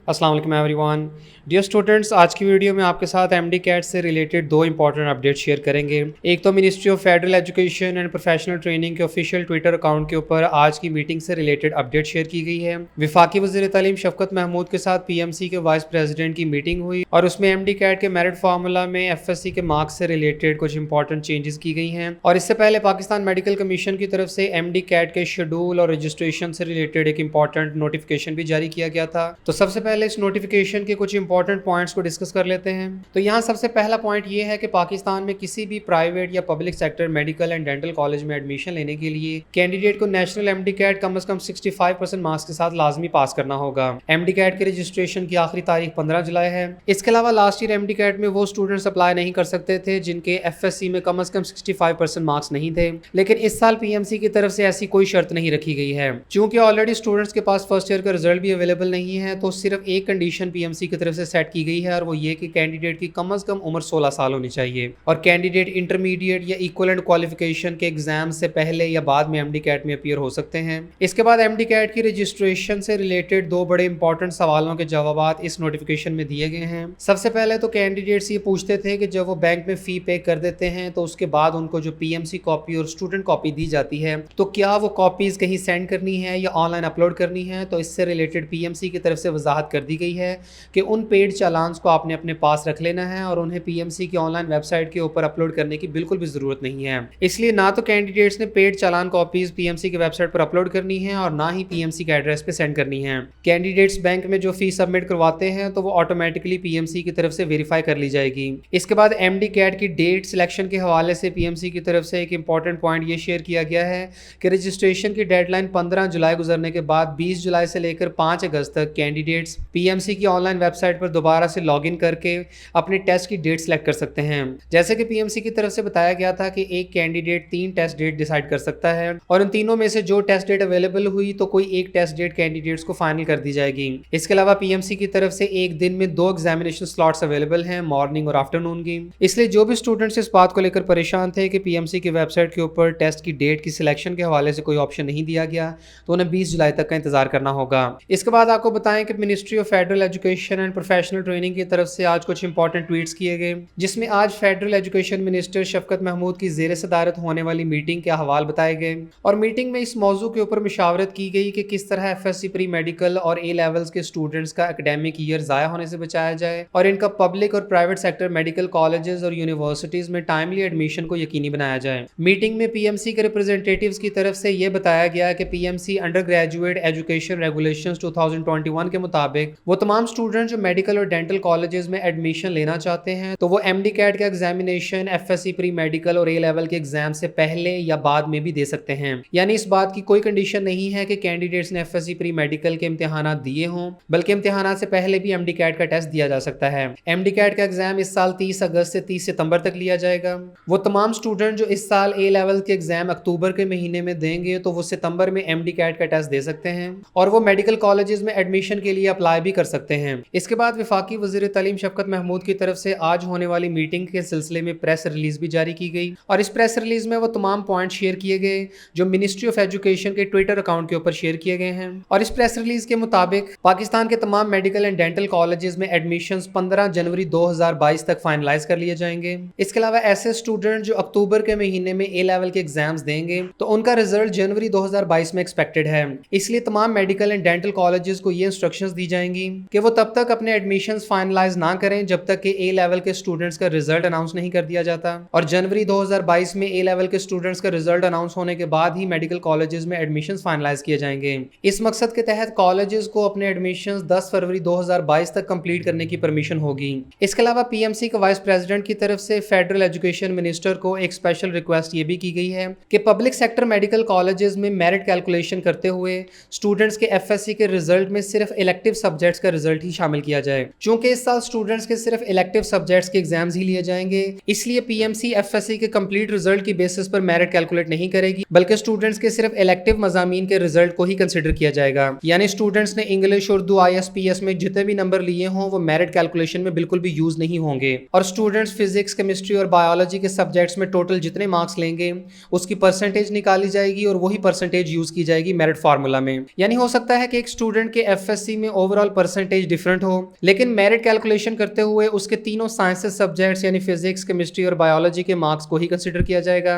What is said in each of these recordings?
अस्सलाम वालेकुम everyone. Dear students, आज की वीडियो में आपके साथ एमडी कैट से रिलेटेड दो इंपॉर्टेंट अपडेट शेयर करेंगे। एक तो ministry of federal education and professional training के ऑफिशियल ट्विटर अकाउंट के ऊपर आज की मीटिंग से रिलेटेड अपडेट शेयर की गई है। वफाकी वज़ीर तालीम शफकत महमूद के साथ पीएमसी के वाइस प्रेसिडेंट की मीटिंग हुई और उसमें एमडी कैट के मेरिट फार्मूला में एफएससी के मार्क्स से रिलेटेड कुछ इंपॉर्टेंट चेंजेस की गई हैं। और इससे पहले पाकिस्तान मेडिकल कमीशन की तरफ से एमडी कैट के शेड्यूल और रजिस्ट्रेशन से रिलेटेड एक इंपॉर्टेंट नोटिफिकेशन भी जारी किया गया था। तो सबसे पहले इस नोटिफिकेशन के कुछ इंपॉर्टेंट पॉइंट्स को डिस्कस कर लेते हैं। तो यहाँ सबसे पहला पॉइंट ये है कि पाकिस्तान में किसी भी प्राइवेट या public sector medical and dental college में एडमिशन लेने के लिए कैंडिडेट को नेशनल एमडी कैट कम से कम 65% मार्क्स के साथ लाजमी पास करना होगा। एमडी कैट के रजिस्ट्रेशन की आखिरी तारीख 15 जुलाई है। इसके अलावा लास्ट ईयर एमडी कैट में वो स्टूडेंट्स अप्लाई नहीं कर सकते थे जिनके एफएससी में कम से कम 65% मार्क्स नहीं थे, लेकिन इस साल पीएमसी की तरफ से ऐसी कोई शर्त नहीं रखी गई है। चूंकि ऑलरेडी स्टूडेंट्स के पास फर्स्ट ईयर का रिजल्ट भी अवेलेबल नहीं है, तो सिर्फ एक कंडीशन पीएमसी की तरफ से सेट की गई है और वो ये कि कैंडिडेट की कम से कम उम्र 16 साल होनी चाहिए और कैंडिडेट इंटरमीडिएट या इक्विवेलेंट क्वालिफिकेशन के एग्जाम से पहले या बाद में एमडी कैट में अपीयर हो सकते हैं। इसके बाद एमडी कैट की रजिस्ट्रेशन से रिलेटेड दो बड़े इंपॉर्टेंट सवालों के जवाब इस नोटिफिकेशन में दिए गए हैं। सबसे पहले तो कैंडिडेट्स ये पूछते थे कि जब वो बैंक में फी पे कर देते हैं तो उसके बाद उनको जो पीएमसी कॉपी और स्टूडेंट कॉपी दी जाती है, तो क्या वो कॉपीज कहीं सेंड करनी है या ऑनलाइन अपलोड करनी है। तो इससे रिलेटेड पीएमसी की तरफ से वजाहत कर दी गई है कि उन पेड चालान्स को आपने अपने पास रख लेना है और उन्हें पीएमसी की ऑनलाइन वेबसाइट के ऊपर अपलोड करने की बिल्कुल भी जरूरत नहीं है। इसलिए ना तो कैंडिडेट्स ने पेड चालान कॉपीज पीएमसी की वेबसाइट पर अपलोड करनी है और ना ही पीएमसी के एड्रेस पे सेंड करनी है। कैंडिडेट्स बैंक में जो फीस सबमिट करवाते हैं तो वो ऑटोमेटिकली पीएमसी की तरफ से वेरीफाई कर ली जाएगी। इसके बाद एमडी कैट की डेट सिलेक्शन के हवाले से पीएमसी की तरफ से एक इंपॉर्टेंट पॉइंट ये शेयर किया गया है कि रजिस्ट्रेशन की डेडलाइन 15 जुलाई गुजरने के बाद 20 जुलाई से लेकर 5 अगस्त तक कैंडिडेट्स पीएमसी की ऑनलाइन वेबसाइट पर दोबारा से लॉगिन करके अपने टेस्ट की डेट सेलेक्ट कर सकते हैं। जैसे कि पीएमसी की तरफ से बताया गया था कि एक कैंडिडेट 3 टेस्ट डेट डिसाइड कर सकता है और इन तीनों में से जो टेस्ट डेट अवेलेबल हुई तो कोई एक टेस्ट डेट कैंडिडेट्स को फाइनल कर दी जाएगी। इसके अलावा पीएमसी की तरफ से एक दिन में 2 एग्जामिनेशन स्लॉट्स अवेलेबल हैं, मॉर्निंग और आफ्टरनून की। इसलिए जो भी स्टूडेंट्स इस बात को लेकर परेशान थे कि पीएमसी की वेबसाइट के ऊपर टेस्ट की डेट की सिलेक्शन के हवाले से कोई ऑप्शन नहीं दिया गया, तो उन्हें 20 जुलाई तक का इंतजार करना होगा। इसके बाद आपको बताएं कि ministry of federal education and professional training की तरफ से आज कुछ इंपॉर्टेंट ट्वीट्स किए गए, जिसमें आज फेडरल एजुकेशन मिनिस्टर शफकत महमूद की ज़ेर सदारत होने वाली मीटिंग के अहवाल बताए गए और मीटिंग में इस मौजू के ऊपर मशावरत की गई कि किस तरह एफएससी प्री मेडिकल और ए लेवल्स के स्टूडेंट्स का एकेडमिक ईयर ज़ाया होने से बचाया जाए और इनका पब्लिक और प्राइवेट सेक्टर मेडिकल कॉलेजेस और यूनिवर्सिटीज़ में टाइमली एडमिशन को यकीनी बनाया जाए। मीटिंग में पीएमसी के रिप्रेजेंटेटिव्स की तरफ से यह बताया गया कि PMC under graduate education regulations 2021 के मुताबिक वो तमाम स्टूडेंट जो मेडिकल और डेंटल कॉलेजेस में एडमिशन लेना चाहते हैं तो वो एमडी कैट का एग्जामिनेशन एफएससी प्री मेडिकल और ए लेवल के एग्जाम से पहले या बाद में भी दे सकते हैं। यानी इस बात की कोई कंडीशन नहीं है कि कैंडिडेट्स ने एफएससी प्री मेडिकल के इम्तिहान दिए हों, बल्कि इम्तिहान से पहले भी एमडी कैट का टेस्ट दिया जा सकता है। एमडी कैट का एग्जाम इस साल 30 अगस्त से 30 सितंबर तक लिया जाएगा। वो तमाम स्टूडेंट जो इस साल ए लेवल के एग्जाम अक्टूबर के महीने में देंगे तो वो सितंबर में एमडी कैट का टेस्ट दे सकते हैं और वो मेडिकल कॉलेजेस में एडमिशन के लिए अप्लाई भी कर सकते हैं। इसके बाद वफाकी वज़ीर तालीम शफकत महमूद की तरफ से आज होने वाली मीटिंग के सिलसिले में प्रेस रिलीज भी जारी की गई और इस प्रेस रिलीज में वो तमाम पॉइंट शेयर किए गए जो मिनिस्ट्री ऑफ एजुकेशन के ट्विटर अकाउंट के ऊपर शेयर किए गए हैं। और इस प्रेस रिलीज के मुताबिक पाकिस्तान के तमाम मेडिकल एंड डेंटल कॉलेजेस में एडमिशंस 15 जनवरी 2022 तक फाइनलाइज कर लिए जाएंगे। इसके अलावा ऐसे स्टूडेंट जो अक्टूबर के महीने में ए लेवल के एग्जाम्स देंगे तो उनका रिजल्ट जनवरी 2022 में एक्सपेक्टेड है। इसलिए तमाम मेडिकल एंड डेंटल कॉलेजेस को ये इंस्ट्रक्शंस दी जाएंगी कि वो तब तक अपने एडमिशंस फाइनलाइज ना करें जब तक कि ए लेवल के स्टूडेंट्स का रिजल्ट अनाउंस नहीं कर दिया जाता और जनवरी 2022 में ए लेवल के स्टूडेंट्स का रिजल्ट अनाउंस होने के बाद ही मेडिकल कॉलेजेस में एडमिशंस फाइनलाइज किए जाएंगे। इस मकसद के तहत कॉलेजेस को अपने एडमिशंस 10 फरवरी 2022 तक कंप्लीट करने की परमिशन होगी। इसके अलावा पीएमसी के वाइस प्रेसिडेंट की तरफ से फेडरल एजुकेशन मिनिस्टर को एक स्पेशल रिक्वेस्ट ये भी की गई है कि पब्लिक सेक्टर मेडिकल कॉलेजेस में मेरिट कैलकुलेशन करते हुए स्टूडेंट्स के एफएससी के रिजल्ट में सिर्फ इलेक्टिव सब्जेक्ट सब्जेक्ट्स का रिजल्ट ही शामिल किया जाए। चूंकि इस साल स्टूडेंट्स के सिर्फ इलेक्टिव सब्जेक्ट्स के एग्जाम्स ही लिए जाएंगे, इसलिए पीएमसी एफएससी के कंप्लीट रिजल्ट की बेसिस पर मेरिट कैलकुलेट नहीं करेगी, बल्कि स्टूडेंट्स के सिर्फ इलेक्टिव मजामीन के रिजल्ट को ही कंसिडर किया जाएगा। यानी स्टूडेंट्स ने इंग्लिश, उर्दू, ISPS में जितने भी नंबर लिए हों वो मेरिट कैलकुलेशन में बिल्कुल भी यूज नहीं होंगे। और स्टूडेंट्स फिजिक्स, केमिस्ट्री और बायोलॉजी के सब्जेक्ट्स में टोटल जितने मार्क्स लेंगे उसकी परसेंटेज निकाली जाएगी और वही परसेंटेज यूज की जाएगी मेरिट फार्मूला में। यानी हो सकता है कि एक स्टूडेंट के एफएससी में ओवरऑल परसेंटेज डिफरेंट हो, लेकिन मेरिट कैलकुलेशन करते हुए उसके तीनों साइंसेस सब्जेक्ट्स यानी फिजिक्स, केमिस्ट्री और बायोलॉजी के मार्क्स को ही कंसिडर किया जाएगा।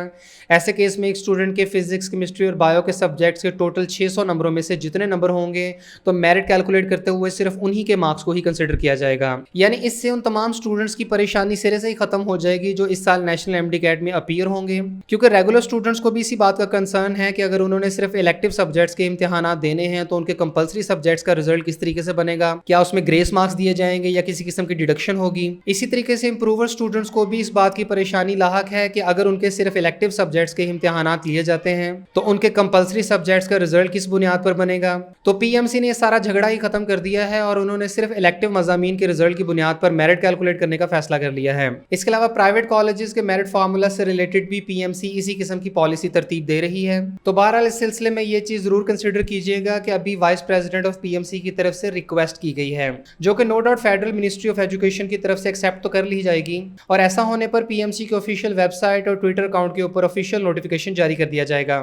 ऐसे केस में एक स्टूडेंट के फिजिक्स, केमिस्ट्री और बायो के सब्जेक्ट्स के टोटल 600 नंबरों में से जितने नंबर होंगे तो मेरिट कैलकुलेट करते हुए सिर्फ उन्हीं के मार्क्स को ही कंसिडर किया जाएगा। यानी इससे उन तमाम स्टूडेंट्स की परेशानी सिरे से ही खत्म हो जाएगी जो इस साल नेशनल एमडी कैट में अपीयर होंगे, क्योंकि रेगुलर स्टूडेंट्स को भी इसी बात का कंसर्न है कि अगर उन्होंने सिर्फ इलेक्टिव सब्जेक्ट्स के इम्तिहानात देने हैं तो उनके कंपलसरी सब्जेक्ट्स का रिजल्ट किस तरीके से बनेगा, क्या उसमें ग्रेस मार्क्स दिए जाएंगे या किसी किस्म की डिडक्शन होगी। इसी तरीके से इंप्रूवर स्टूडेंट्स को भी इस बात की परेशानी लाहक है कि अगर उनके सिर्फ इलेक्टिव सब्जेक्ट्स के इम्तिहानात लिए जाते हैं तो उनके कंपलसरी सब्जेक्ट्स का रिजल्ट किस बुनियाद पर बनेगा। तो पीएमसी ने सारा झगड़ा ही खत्म कर दिया है और उन्होंने सिर्फ इलेक्टिव मजामीन के रिजल्ट की बुनियाद पर मेरिट कैलकुलेट करने का फैसला कर लिया है। इसके अलावा प्राइवेट कॉलेजेस के मेरिट फार्मूला से रिलेटेड भी पीएमसी इसी किस्म की पॉलिसी तरतीब दे रही है। तो बहरहाल इस सिलसिले में ये चीज जरूर कंसिडर कीजिएगा कि अभी वाइस प्रेसिडेंट ऑफ पीएमसी की तरफ से रिक्वेस्ट की गई है, जो कि no doubt federal ministry of education की तरफ से एक्सेप्ट तो कर ली जाएगी और ऐसा होने पर पीएमसी के ऑफिशियल वेबसाइट और ट्विटर अकाउंट के ऊपर ऑफिशियल नोटिफिकेशन जारी कर दिया जाएगा।